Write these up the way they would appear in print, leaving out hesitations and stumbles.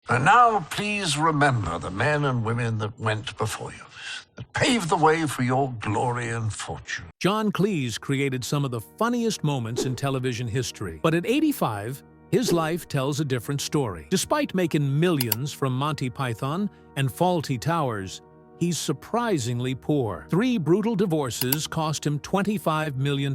And now please remember the men and women that went before you, that paved the way for your glory and fortune. John Cleese created some of the funniest moments in television history. But at 85, his life tells a different story. Despite making millions from Monty Python and Fawlty Towers, he's surprisingly poor. 3 brutal divorces cost him $25 million.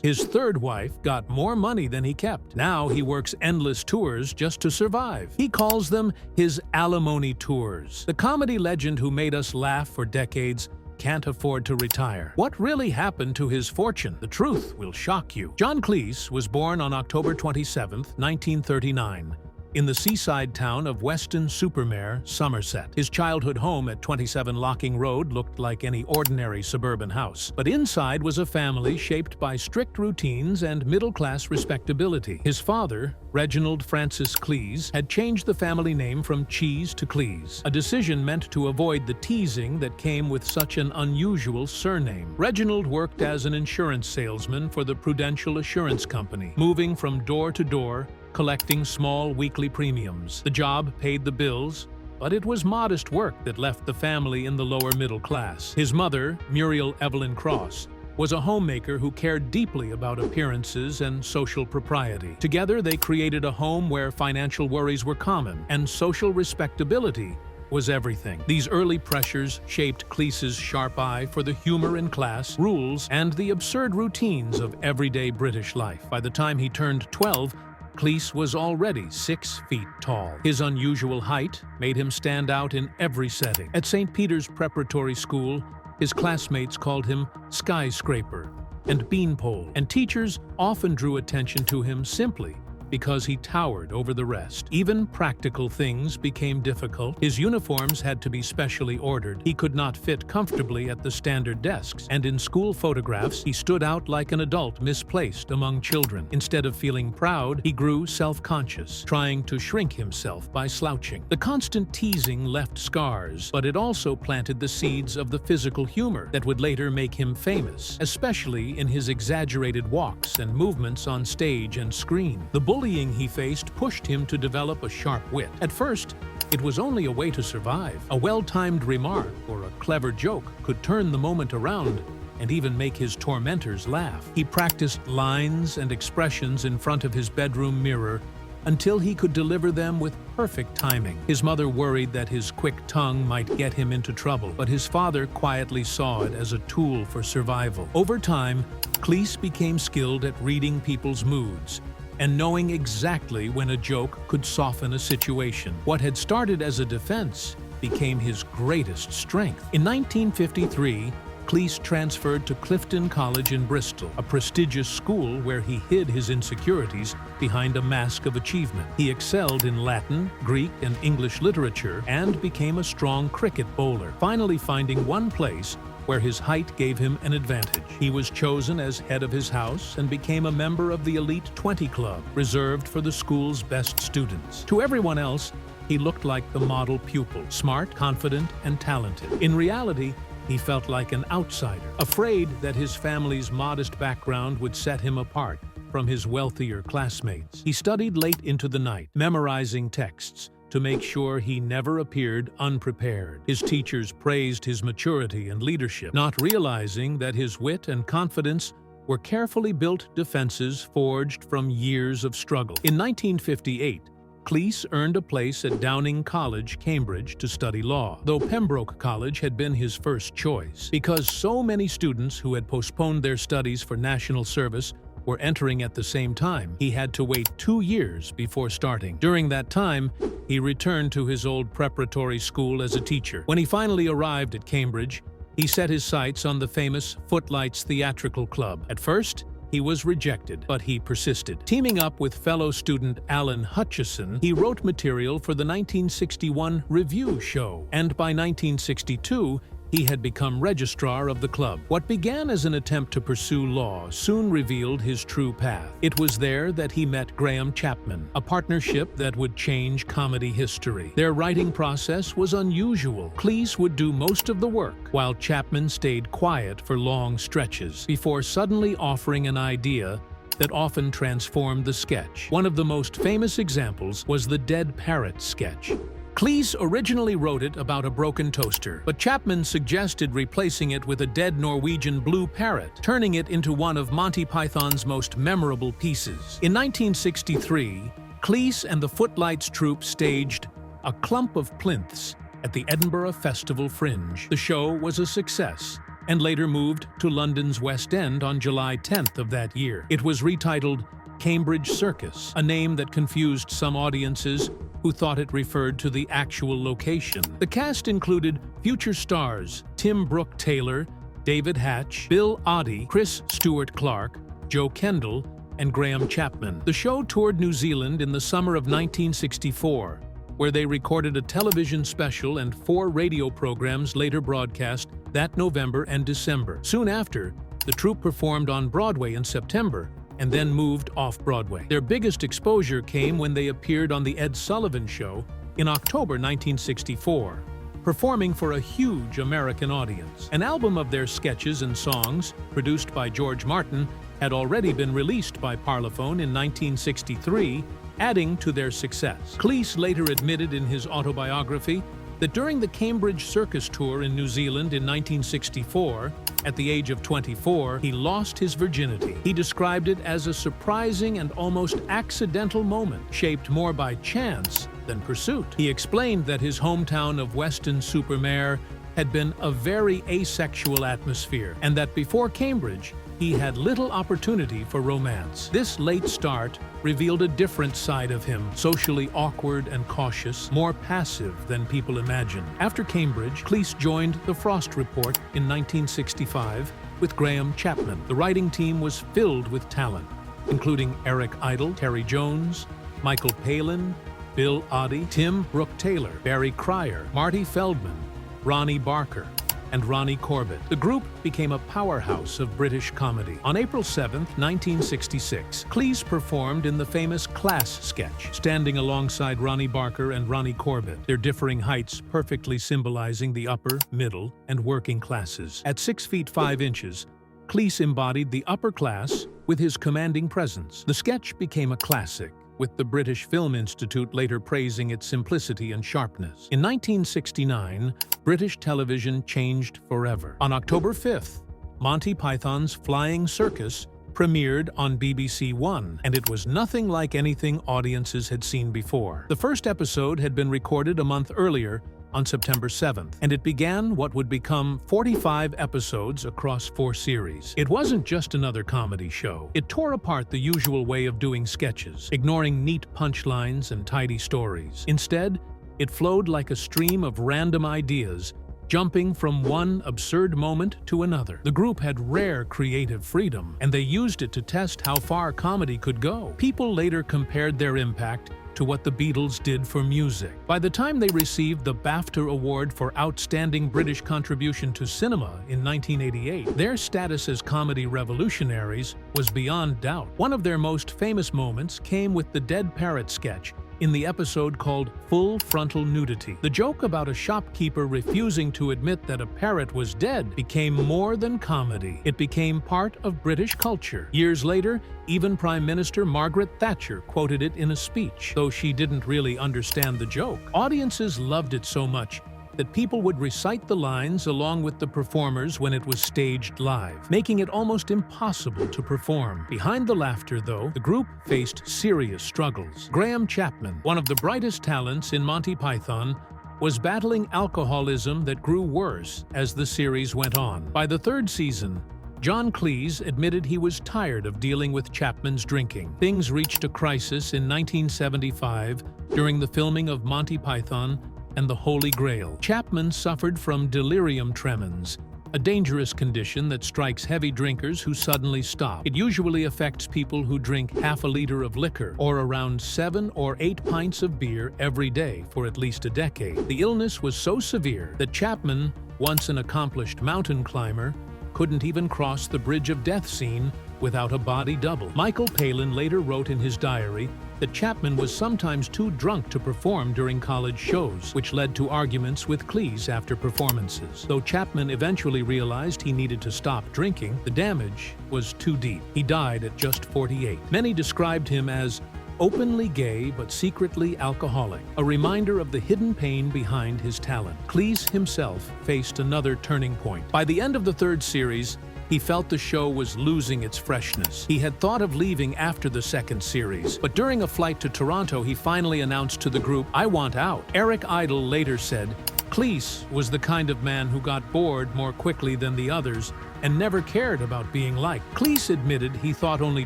His third wife got more money than he kept. Now he works endless tours just to survive. He calls them his Alimony Tours. The comedy legend who made us laugh for decades can't afford to retire. What really happened to his fortune? The truth will shock you. John Cleese was born on October 27, 1939. In the seaside town of Weston-super-Mare, Somerset. His childhood home at 27 Locking Road looked like any ordinary suburban house. But inside was a family shaped by strict routines and middle-class respectability. His father, Reginald Francis Cleese, had changed the family name from Cheese to Cleese, a decision meant to avoid the teasing that came with such an unusual surname. Reginald worked as an insurance salesman for the Prudential Assurance Company, moving from door to door, collecting small weekly premiums. The job paid the bills, but it was modest work that left the family in the lower middle class. His mother, Muriel Evelyn Cross, was a homemaker who cared deeply about appearances and social propriety. Together, they created a home where financial worries were common and social respectability was everything. These early pressures shaped Cleese's sharp eye for the humor in class, rules, and the absurd routines of everyday British life. By the time he turned 12, Cleese was already 6 feet tall. His unusual height made him stand out in every setting. At St. Peter's Preparatory School, his classmates called him Skyscraper and Beanpole, and teachers often drew attention to him simply because he towered over the rest. Even practical things became difficult. His uniforms had to be specially ordered. He could not fit comfortably at the standard desks, and in school photographs, he stood out like an adult misplaced among children. Instead of feeling proud, he grew self-conscious, trying to shrink himself by slouching. The constant teasing left scars, but it also planted the seeds of the physical humor that would later make him famous, especially in his exaggerated walks and movements on stage and screen. The bullying he faced pushed him to develop a sharp wit. At first, it was only a way to survive. A well-timed remark or a clever joke could turn the moment around and even make his tormentors laugh. He practiced lines and expressions in front of his bedroom mirror until he could deliver them with perfect timing. His mother worried that his quick tongue might get him into trouble, but his father quietly saw it as a tool for survival. Over time, Cleese became skilled at reading people's moods and knowing exactly when a joke could soften a situation. What had started as a defense became his greatest strength. In 1953, Cleese transferred to Clifton College in Bristol, a prestigious school where he hid his insecurities behind a mask of achievement. He excelled in Latin, Greek, and English literature and became a strong cricket bowler, finally finding one place where his height gave him an advantage. He was chosen as head of his house and became a member of the Elite 20 Club, reserved for the school's best students. To everyone else, he looked like the model pupil, smart, confident, and talented. In reality, he felt like an outsider, afraid that his family's modest background would set him apart from his wealthier classmates. He studied late into the night, memorizing texts, to make sure he never appeared unprepared. His teachers praised his maturity and leadership, not realizing that his wit and confidence were carefully built defenses forged from years of struggle. In 1958, Cleese earned a place at Downing College, Cambridge, to study law, though Pembroke College had been his first choice. Because so many students who had postponed their studies for national service were entering at the same time, he had to wait 2 years before starting. During that time, he returned to his old preparatory school as a teacher. When he finally arrived at Cambridge, he set his sights on the famous Footlights theatrical club. At first, he was rejected, but he persisted. Teaming up with fellow student Alan Hutchison, he wrote material for the 1961 revue show, and by 1962, he had become registrar of the club. What began as an attempt to pursue law soon revealed his true path. It was there that he met Graham Chapman, a partnership that would change comedy history. Their writing process was unusual. Cleese would do most of the work, while Chapman stayed quiet for long stretches, before suddenly offering an idea that often transformed the sketch. One of the most famous examples was the Dead Parrot sketch. Cleese originally wrote it about a broken toaster, but Chapman suggested replacing it with a dead Norwegian blue parrot, turning it into one of Monty Python's most memorable pieces. In 1963, Cleese and the Footlights troupe staged A Clump of Plinths at the Edinburgh Festival Fringe. The show was a success, and later moved to London's West End on July 10th of that year. It was retitled Cambridge Circus, a name that confused some audiences who thought it referred to the actual location. The cast included future stars Tim Brooke Taylor, David Hatch, Bill Oddie, Chris Stewart Clark, Joe Kendall, and Graham Chapman. The show toured New Zealand in the summer of 1964, where they recorded a television special and 4 radio programs later broadcast that November and December. Soon after, the troupe performed on Broadway in September, and then moved off-Broadway. Their biggest exposure came when they appeared on The Ed Sullivan Show in October 1964, performing for a huge American audience. An album of their sketches and songs, produced by George Martin, had already been released by Parlophone in 1963, adding to their success. Cleese later admitted in his autobiography that during the Cambridge Circus tour in New Zealand in 1964, at the age of 24, he lost his virginity. He described it as a surprising and almost accidental moment, shaped more by chance than pursuit. He explained that his hometown of Weston-super-Mare had been a very asexual atmosphere, and that before Cambridge, he had little opportunity for romance. This late start revealed a different side of him, socially awkward and cautious, more passive than people imagined. After Cambridge, Cleese joined The Frost Report in 1965 with Graham Chapman. The writing team was filled with talent, including Eric Idle, Terry Jones, Michael Palin, Bill Oddie, Tim Brooke Taylor, Barry Cryer, Marty Feldman, Ronnie Barker, and Ronnie Corbett. The group became a powerhouse of British comedy. On April 7, 1966, Cleese performed in the famous Class sketch, standing alongside Ronnie Barker and Ronnie Corbett, their differing heights perfectly symbolizing the upper, middle, and working classes. At 6 feet 5 inches, Cleese embodied the upper class with his commanding presence. The sketch became a classic, with the British Film Institute later praising its simplicity and sharpness. In 1969, British television changed forever. On October 5th, Monty Python's Flying Circus premiered on BBC One, and it was nothing like anything audiences had seen before. The first episode had been recorded a month earlier, on September 7th, and it began what would become 45 episodes across 4 series. It wasn't just another comedy show. It tore apart the usual way of doing sketches, ignoring neat punchlines and tidy stories. Instead, it flowed like a stream of random ideas, jumping from one absurd moment to another. The group had rare creative freedom, and they used it to test how far comedy could go. People later compared their impact to what the Beatles did for music. By the time they received the BAFTA Award for Outstanding British Contribution to Cinema in 1988, their status as comedy revolutionaries was beyond doubt. One of their most famous moments came with the Dead Parrot sketch in the episode called Full Frontal Nudity. The joke about a shopkeeper refusing to admit that a parrot was dead became more than comedy. It became part of British culture. Years later, even Prime Minister Margaret Thatcher quoted it in a speech, though she didn't really understand the joke. Audiences loved it so much that people would recite the lines along with the performers when it was staged live, making it almost impossible to perform. Behind the laughter, though, the group faced serious struggles. Graham Chapman, one of the brightest talents in Monty Python, was battling alcoholism that grew worse as the series went on. By the 3rd season, John Cleese admitted he was tired of dealing with Chapman's drinking. Things reached a crisis in 1975 during the filming of Monty Python and the Holy Grail. Chapman suffered from delirium tremens, a dangerous condition that strikes heavy drinkers who suddenly stop. It usually affects people who drink half a liter of liquor or around 7 or 8 pints of beer every day for at least a decade. The illness was so severe that Chapman, once an accomplished mountain climber, couldn't even cross the Bridge of Death scene without a body double. Michael Palin later wrote in his diary that Chapman was sometimes too drunk to perform during college shows, which led to arguments with Cleese after performances. Though Chapman eventually realized he needed to stop drinking, the damage was too deep. He died at just 48. Many described him as openly gay but secretly alcoholic, a reminder of the hidden pain behind his talent. Cleese himself faced another turning point. By the end of the third series, he felt the show was losing its freshness. He had thought of leaving after the second series, but during a flight to Toronto, he finally announced to the group, "I want out." Eric Idle later said, Cleese was the kind of man who got bored more quickly than the others and never cared about being liked. Cleese admitted he thought only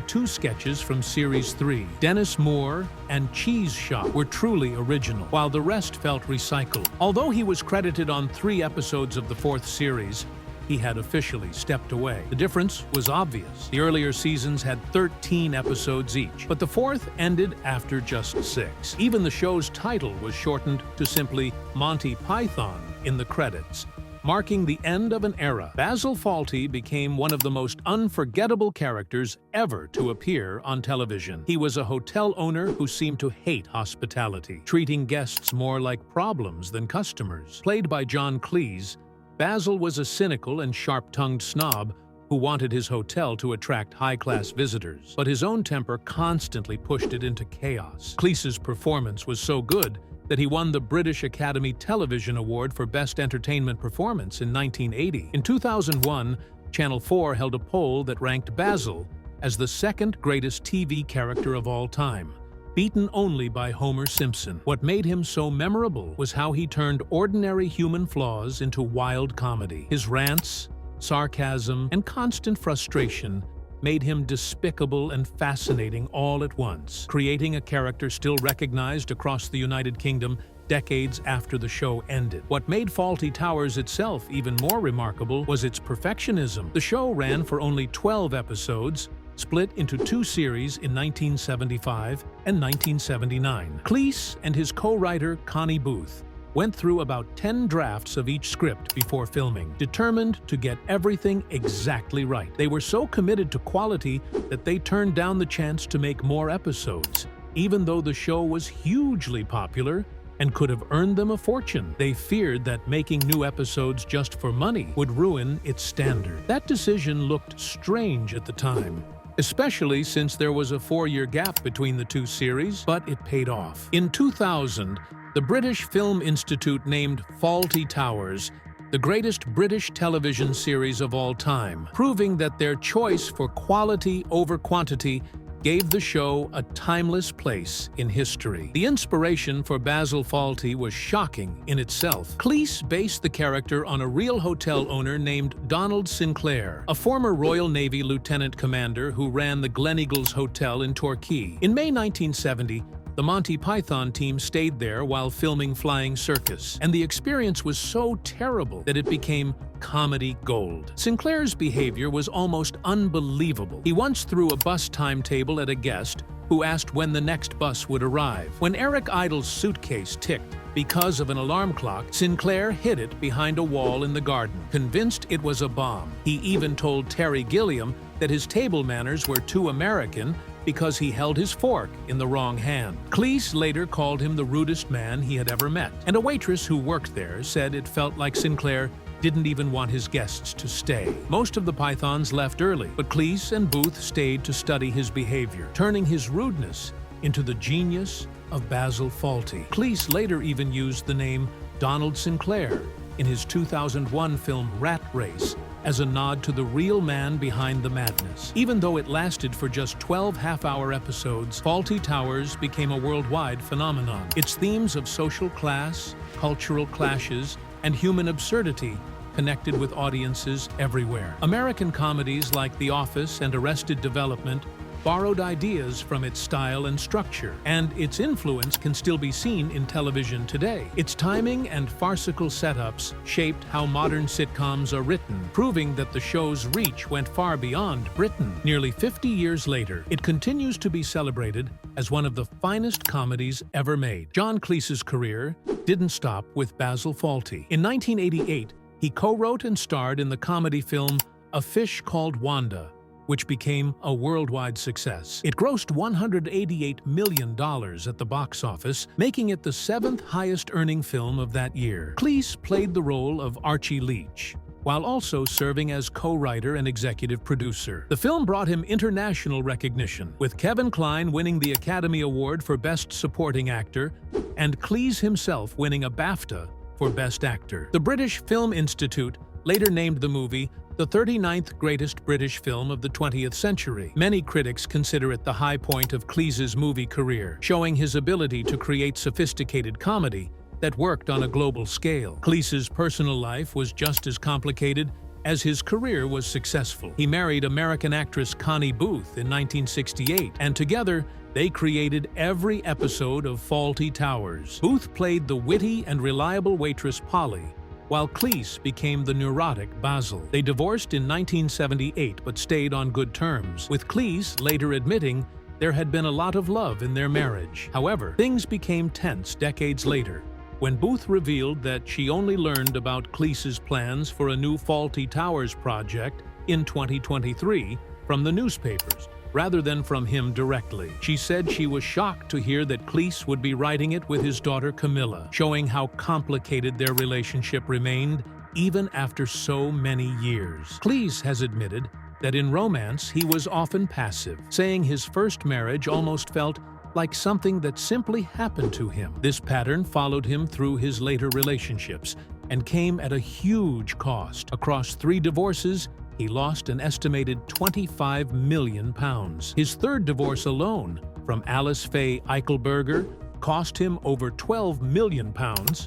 2 sketches from Series 3, Dennis Moore and Cheese Shop, were truly original, while the rest felt recycled. Although he was credited on 3 episodes of the 4th series, he had officially stepped away. The difference was obvious. The earlier seasons had 13 episodes each, but the 4th ended after just 6. Even the show's title was shortened to simply Monty Python in the credits, marking the end of an era. Basil Fawlty became one of the most unforgettable characters ever to appear on television. He was a hotel owner who seemed to hate hospitality, treating guests more like problems than customers. Played by John Cleese, Basil was a cynical and sharp-tongued snob who wanted his hotel to attract high-class visitors, but his own temper constantly pushed it into chaos. Cleese's performance was so good that he won the British Academy Television Award for Best Entertainment Performance in 1980. In 2001, Channel 4 held a poll that ranked Basil as the 2nd greatest TV character of all time, beaten only by Homer Simpson. What made him so memorable was how he turned ordinary human flaws into wild comedy. His rants, sarcasm, and constant frustration made him despicable and fascinating all at once, creating a character still recognized across the United Kingdom decades after the show ended. What made Fawlty Towers itself even more remarkable was its perfectionism. The show ran for only 12 episodes, split into 2 series in 1975 and 1979. Cleese and his co-writer Connie Booth went through about 10 drafts of each script before filming, determined to get everything exactly right. They were so committed to quality that they turned down the chance to make more episodes, even though the show was hugely popular and could have earned them a fortune. They feared that making new episodes just for money would ruin its standard. That decision looked strange at the time, especially since there was a 4-year gap between the 2 series, but it paid off. In 2000, the British Film Institute named Fawlty Towers the greatest British television series of all time, proving that their choice for quality over quantity gave the show a timeless place in history. The inspiration for Basil Fawlty was shocking in itself. Cleese based the character on a real hotel owner named Donald Sinclair, a former Royal Navy lieutenant commander who ran the Gleneagles Hotel in Torquay. In May 1970, the Monty Python team stayed there while filming Flying Circus, and the experience was so terrible that it became comedy gold. Sinclair's behavior was almost unbelievable. He once threw a bus timetable at a guest who asked when the next bus would arrive. When Eric Idle's suitcase ticked because of an alarm clock, Sinclair hid it behind a wall in the garden, convinced it was a bomb. He even told Terry Gilliam that his table manners were too American because he held his fork in the wrong hand. Cleese later called him the rudest man he had ever met, and a waitress who worked there said it felt like Sinclair didn't even want his guests to stay. Most of the Pythons left early, but Cleese and Booth stayed to study his behavior, turning his rudeness into the genius of Basil Fawlty. Cleese later even used the name Donald Sinclair in his 2001 film Rat Race as a nod to the real man behind the madness. Even though it lasted for just 12 half-hour episodes, Fawlty Towers became a worldwide phenomenon. Its themes of social class, cultural clashes, and human absurdity connected with audiences everywhere. American comedies like The Office and Arrested Development borrowed ideas from its style and structure, and its influence can still be seen in television today. Its timing and farcical setups shaped how modern sitcoms are written, proving that the show's reach went far beyond Britain. Nearly 50 years later, it continues to be celebrated as one of the finest comedies ever made. John Cleese's career didn't stop with Basil Fawlty. In 1988, he co-wrote and starred in the comedy film A Fish Called Wanda, which became a worldwide success. It grossed $188 million at the box office, making it the seventh highest-earning film of that year. Cleese played the role of Archie Leach, while also serving as co-writer and executive producer. The film brought him international recognition, with Kevin Kline winning the Academy Award for Best Supporting Actor and Cleese himself winning a BAFTA for Best Actor. The British Film Institute later named the movie the 39th greatest British film of the 20th century. Many critics consider it the high point of Cleese's movie career, showing his ability to create sophisticated comedy that worked on a global scale. Cleese's personal life was just as complicated as his career was successful. He married American actress Connie Booth in 1968, and together they created every episode of Fawlty Towers. Booth played the witty and reliable waitress Polly, while Cleese became the neurotic Basil. They divorced in 1978 but stayed on good terms, with Cleese later admitting there had been a lot of love in their marriage. However, things became tense decades later, when Booth revealed that she only learned about Cleese's plans for a new Fawlty Towers project in 2023 from the newspapers, rather than from him directly. She said she was shocked to hear that Cleese would be writing it with his daughter Camilla, showing how complicated their relationship remained even after so many years. Cleese has admitted that in romance he was often passive, saying his first marriage almost felt like something that simply happened to him. This pattern followed him through his later relationships and came at a huge cost. Across 3 divorces, he lost an estimated £25 million. His third divorce alone, from Alice Faye Eichelberger, cost him over £12 million.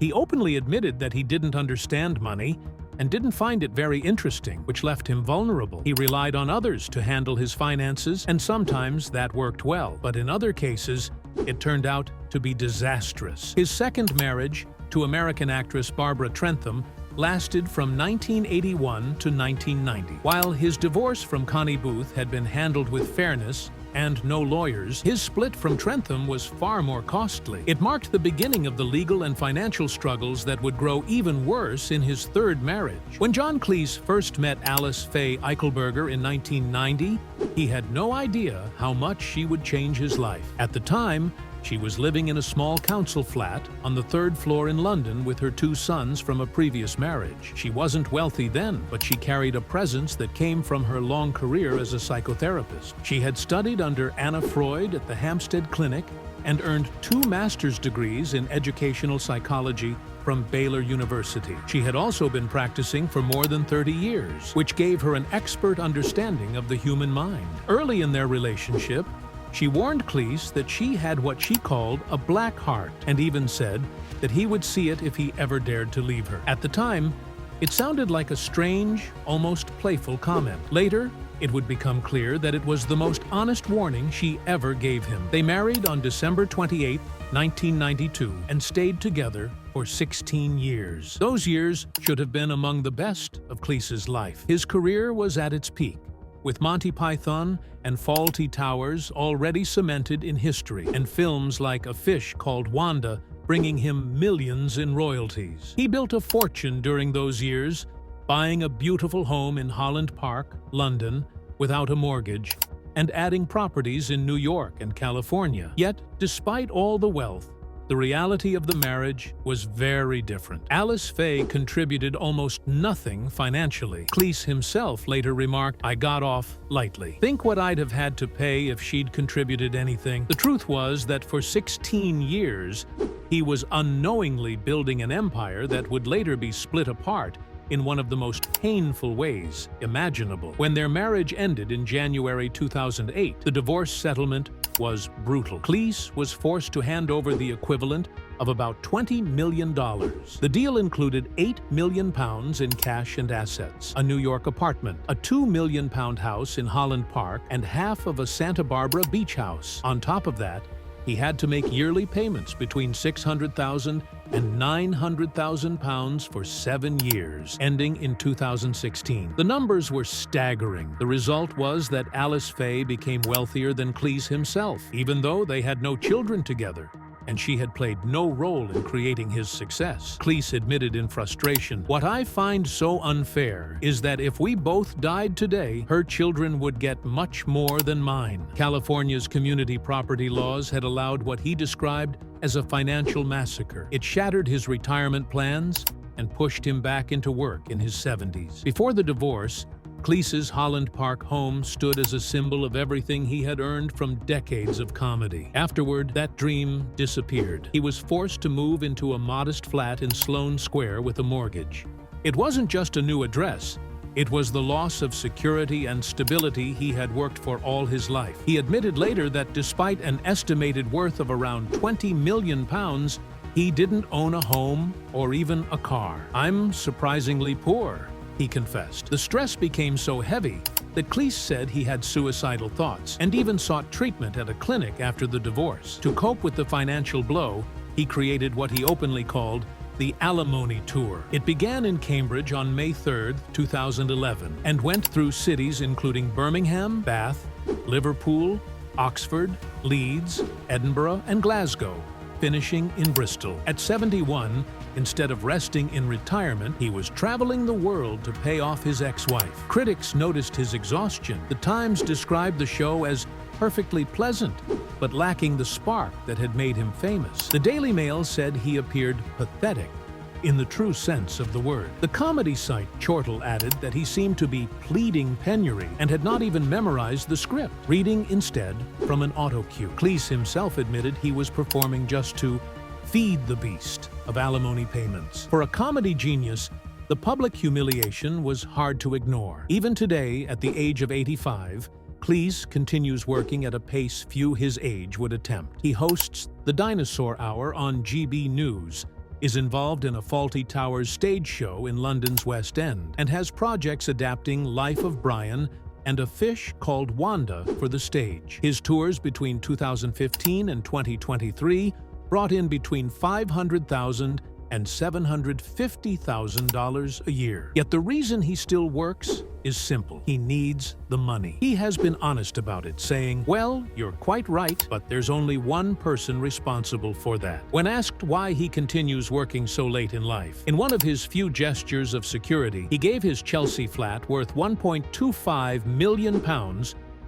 He openly admitted that he didn't understand money and didn't find it very interesting, which left him vulnerable. He relied on others to handle his finances, and sometimes that worked well, but in other cases, it turned out to be disastrous. His second marriage, to American actress Barbara Trentham, lasted from 1981 to 1990. While his divorce from Connie Booth had been handled with fairness and no lawyers, his split from Trentham was far more costly. It marked the beginning of the legal and financial struggles that would grow even worse in his third marriage. When John Cleese first met Alice Faye Eichelberger in 1990, he had no idea how much she would change his life. At the time, she was living in a small council flat on the 3rd floor in London with her 2 sons from a previous marriage. She wasn't wealthy then, but she carried a presence that came from her long career as a psychotherapist. She had studied under Anna Freud at the Hampstead Clinic and earned 2 master's degrees in educational psychology from Baylor University. She had also been practicing for more than 30 years, which gave her an expert understanding of the human mind. Early in their relationship, she warned Cleese that she had what she called a black heart, and even said that he would see it if he ever dared to leave her. At the time, it sounded like a strange, almost playful comment. Later, it would become clear that it was the most honest warning she ever gave him. They married on December 28, 1992, and stayed together for 16 years. Those years should have been among the best of Cleese's life. His career was at its peak, with Monty Python and Fawlty Towers already cemented in history, and films like A Fish Called Wanda bringing him millions in royalties. He built a fortune during those years, buying a beautiful home in Holland Park, London, without a mortgage, and adding properties in New York and California. Yet, despite all the wealth, the reality of the marriage was very different. Alice Faye contributed almost nothing financially. Cleese himself later remarked, "I got off lightly. Think what I'd have had to pay if she'd contributed anything." The truth was that for 16 years, he was unknowingly building an empire that would later be split apart in one of the most painful ways imaginable. When their marriage ended in January 2008, the divorce settlement was brutal. Cleese was forced to hand over the equivalent of about $20 million. The deal included £8 million in cash and assets, a New York apartment, a £2 million house in Holland Park, and half of a Santa Barbara beach house. On top of that, he had to make yearly payments between £600,000 and £900,000 for 7 years, ending in 2016. The numbers were staggering. The result was that Alice Faye became wealthier than Cleese himself, even though they had no children together. and she had played no role in creating his success. Cleese admitted in frustration, "What I find so unfair is that if we both died today, her children would get much more than mine." California's community property laws had allowed what he described as a financial massacre. It shattered his retirement plans and pushed him back into work in his 70s. Before the divorce, Cleese's Holland Park home stood as a symbol of everything he had earned from decades of comedy. Afterward, that dream disappeared. He was forced to move into a modest flat in Sloane Square with a mortgage. It wasn't just a new address. It was the loss of security and stability he had worked for all his life. He admitted later that despite an estimated worth of around £20 million, he didn't own a home or even a car. "I'm surprisingly poor," he confessed. The stress became so heavy that Cleese said he had suicidal thoughts and even sought treatment at a clinic after the divorce. To cope with the financial blow, he created what he openly called the Alimony Tour. It began in Cambridge on May 3, 2011, and went through cities including Birmingham, Bath, Liverpool, Oxford, Leeds, Edinburgh, and Glasgow, finishing in Bristol. At 71, instead of resting in retirement, he was traveling the world to pay off his ex-wife. Critics noticed his exhaustion. The Times described the show as perfectly pleasant, but lacking the spark that had made him famous. The Daily Mail said he appeared pathetic, in the true sense of the word. The comedy site Chortle added that he seemed to be pleading penury and had not even memorized the script, reading instead from an autocue. Cleese himself admitted he was performing just to feed the beast of alimony payments. For a comedy genius, the public humiliation was hard to ignore. Even today, at the age of 85, Cleese continues working at a pace few his age would attempt. He hosts the Dinosaur Hour on GB News, is involved in a Fawlty Towers stage show in London's West End, and has projects adapting Life of Brian and A Fish Called Wanda for the stage. His tours between 2015 and 2023 brought in between $500,000 and $750,000 a year. Yet the reason he still works is simple. He needs the money. He has been honest about it, saying, "Well, you're quite right, but there's only one person responsible for that." When asked why he continues working so late in life, in one of his few gestures of security, he gave his Chelsea flat worth £1.25 million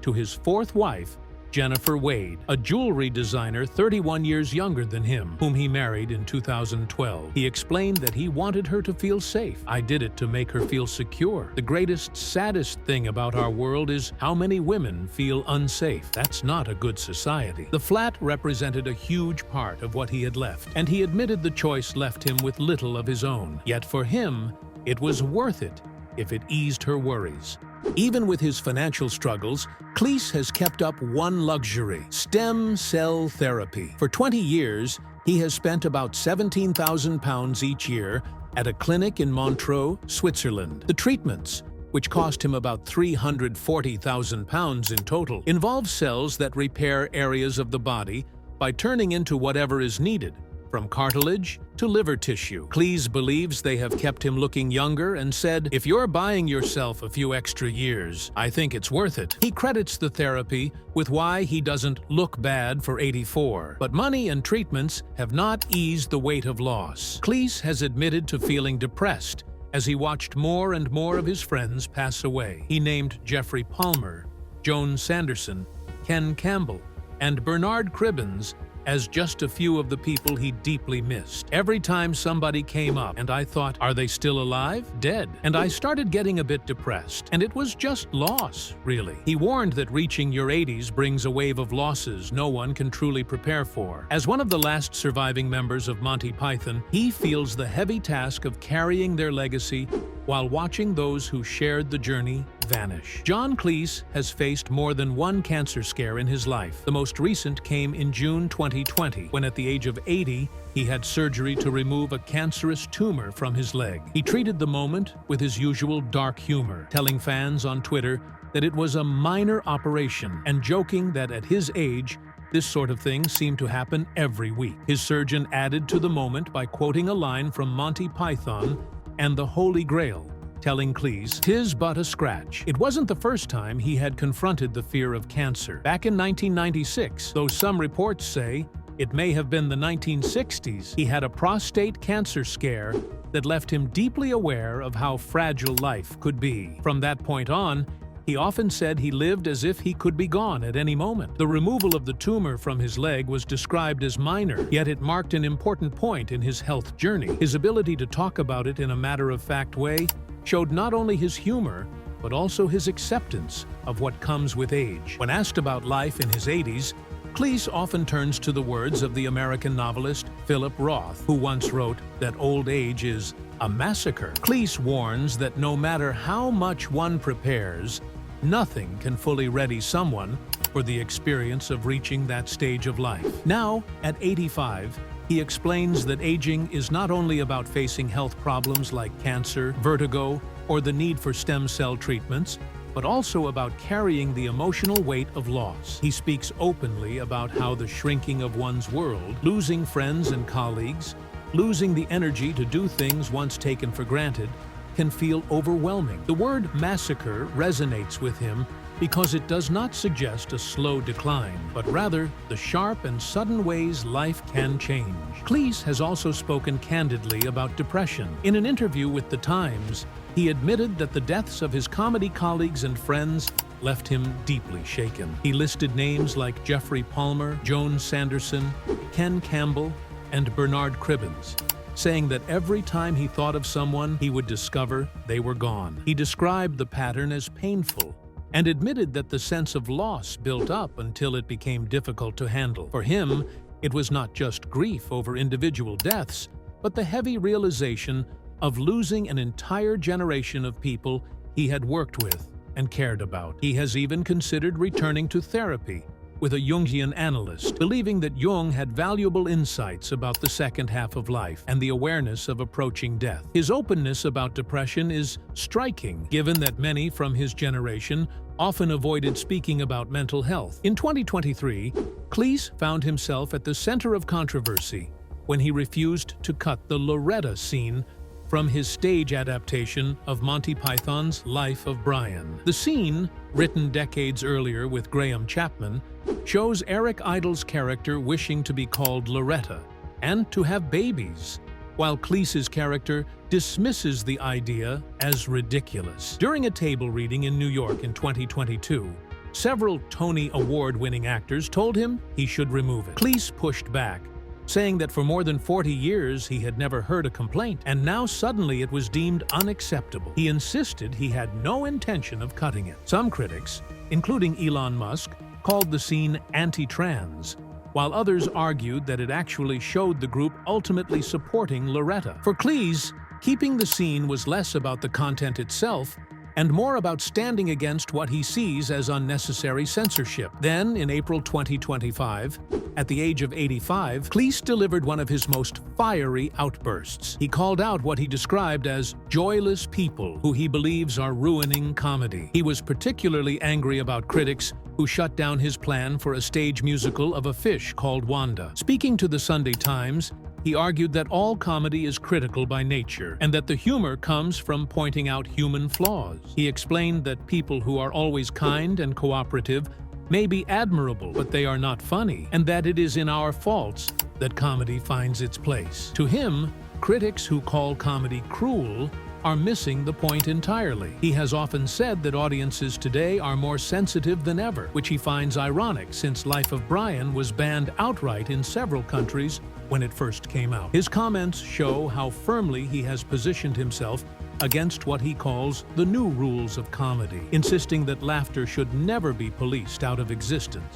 to his fourth wife, Jennifer Wade, a jewelry designer 31 years younger than him, whom he married in 2012. He explained that he wanted her to feel safe. "I did it to make her feel secure. The greatest, saddest thing about our world is how many women feel unsafe. That's not a good society." The flat represented a huge part of what he had left, and he admitted the choice left him with little of his own. Yet for him, it was worth it if it eased her worries. Even with his financial struggles, Cleese has kept up one luxury: stem cell therapy. For 20 years, he has spent about £17,000 each year at a clinic in Montreux, Switzerland. The treatments, which cost him about £340,000 in total, involve cells that repair areas of the body by turning into whatever is needed, from cartilage to liver tissue. Cleese believes they have kept him looking younger and said, "If you're buying yourself a few extra years, I think it's worth it." He credits the therapy with why he doesn't look bad for 84. But money and treatments have not eased the weight of loss. Cleese has admitted to feeling depressed as he watched more and more of his friends pass away. He named Jeffrey Palmer, Joan Sanderson, Ken Campbell, and Bernard Cribbins as just a few of the people he deeply missed. Every time somebody came up and I thought, are they still alive? Dead. And I started getting a bit depressed. And it was just loss, really. He warned that reaching your 80s brings a wave of losses no one can truly prepare for. As one of the last surviving members of Monty Python, he feels the heavy task of carrying their legacy while watching those who shared the journey vanish. John Cleese has faced more than one cancer scare in his life. The most recent came in June 2020, when at the age of 80, he had surgery to remove a cancerous tumor from his leg. He treated the moment with his usual dark humor, telling fans on Twitter that it was a minor operation and joking that at his age, this sort of thing seemed to happen every week. His surgeon added to the moment by quoting a line from Monty Python and the Holy Grail, telling Cleese, "'Tis but a scratch." It wasn't the first time he had confronted the fear of cancer. Back in 1996, though some reports say It may have been the 1960s. He had a prostate cancer scare that left him deeply aware of how fragile life could be. From that point on, he often said he lived as if he could be gone at any moment. The removal of the tumor from his leg was described as minor, yet it marked an important point in his health journey. His ability to talk about it in a matter-of-fact way showed not only his humor, but also his acceptance of what comes with age. When asked about life in his 80s, Cleese often turns to the words of the American novelist Philip Roth, who once wrote that old age is a massacre. Cleese warns that no matter how much one prepares, nothing can fully ready someone for the experience of reaching that stage of life. Now, at 85, he explains that aging is not only about facing health problems like cancer, vertigo, or the need for stem cell treatments, but also about carrying the emotional weight of loss. He speaks openly about how the shrinking of one's world, losing friends and colleagues, losing the energy to do things once taken for granted, can feel overwhelming. The word massacre resonates with him because it does not suggest a slow decline, but rather the sharp and sudden ways life can change. Cleese has also spoken candidly about depression. In an interview with The Times, he admitted that the deaths of his comedy colleagues and friends left him deeply shaken. He listed names like Jeffrey Palmer, Joan Sanderson, Ken Campbell, and Bernard Cribbins, saying that every time he thought of someone, he would discover they were gone. He described the pattern as painful and admitted that the sense of loss built up until it became difficult to handle. For him, it was not just grief over individual deaths, but the heavy realization of losing an entire generation of people he had worked with and cared about. He has even considered returning to therapy with a Jungian analyst, believing that Jung had valuable insights about the second half of life and the awareness of approaching death. His openness about depression is striking, given that many from his generation often avoided speaking about mental health. In 2023, Cleese found himself at the center of controversy when he refused to cut the Loretta scene from his stage adaptation of Monty Python's Life of Brian. The scene, written decades earlier with Graham Chapman, shows Eric Idle's character wishing to be called Loretta and to have babies, while Cleese's character dismisses the idea as ridiculous. During a table reading in New York in 2022, several Tony Award-winning actors told him he should remove it. Cleese pushed back, saying that for more than 40 years he had never heard a complaint, and now suddenly it was deemed unacceptable. He insisted he had no intention of cutting it. Some critics, including Elon Musk, called the scene anti-trans, while others argued that it actually showed the group ultimately supporting Loretta. For Cleese, keeping the scene was less about the content itself and more about standing against what he sees as unnecessary censorship. Then, in April 2025, at the age of 85, Cleese delivered one of his most fiery outbursts. He called out what he described as joyless people who he believes are ruining comedy. He was particularly angry about critics who shut down his plan for a stage musical of a fish called Wanda. Speaking to the Sunday Times, he argued that all comedy is critical by nature, and that the humor comes from pointing out human flaws. He explained that people who are always kind and cooperative may be admirable, but they are not funny, and that it is in our faults that comedy finds its place. To him, critics who call comedy cruel are missing the point entirely. He has often said that audiences today are more sensitive than ever, which he finds ironic since Life of Brian was banned outright in several countries when it first came out. His comments show how firmly he has positioned himself against what he calls the new rules of comedy, insisting that laughter should never be policed out of existence.